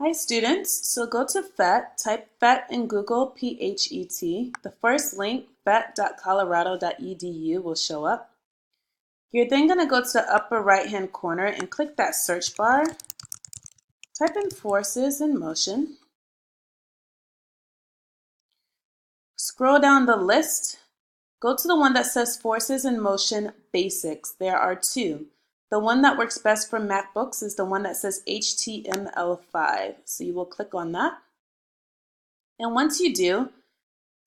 Hi students, so go to PhET, type PhET in Google, PhET. The first link, phet.colorado.edu, will show up. You're then going to go to the upper right hand corner and click that search bar. Type in forces in motion. Scroll down the list. Go to the one that says forces in motion basics. There are two. The one that works best for MacBooks is the one that says HTML5. So you will click on that. And once you do,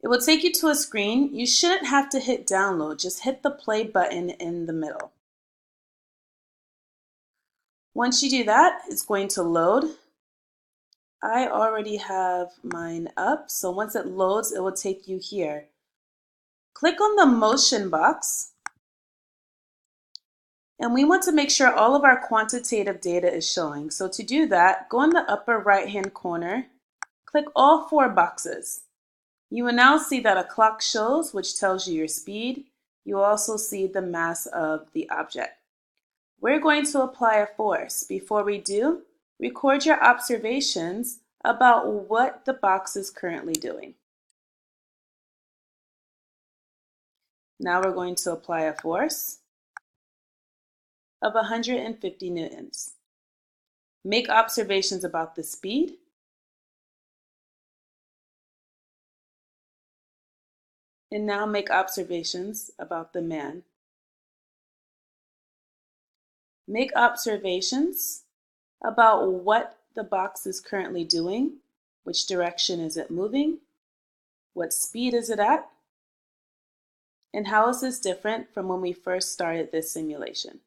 it will take you to a screen. You shouldn't have to hit download, just hit the play button in the middle. Once you do that, it's going to load. I already have mine up, so once it loads, it will take you here. Click on the motion box, and we want to make sure all of our quantitative data is showing. So to do that, go in the upper right-hand corner, click all four boxes. You will now see that a clock shows, which tells you your speed. You will also see the mass of the object. We're going to apply a force. Before we do, record your observations about what the box is currently doing. Now we're going to apply a force of 150 newtons. Make observations about the speed. And now make observations about the man. Make observations about what the box is currently doing, which direction is it moving, what speed is it at, and how is this different from when we first started this simulation.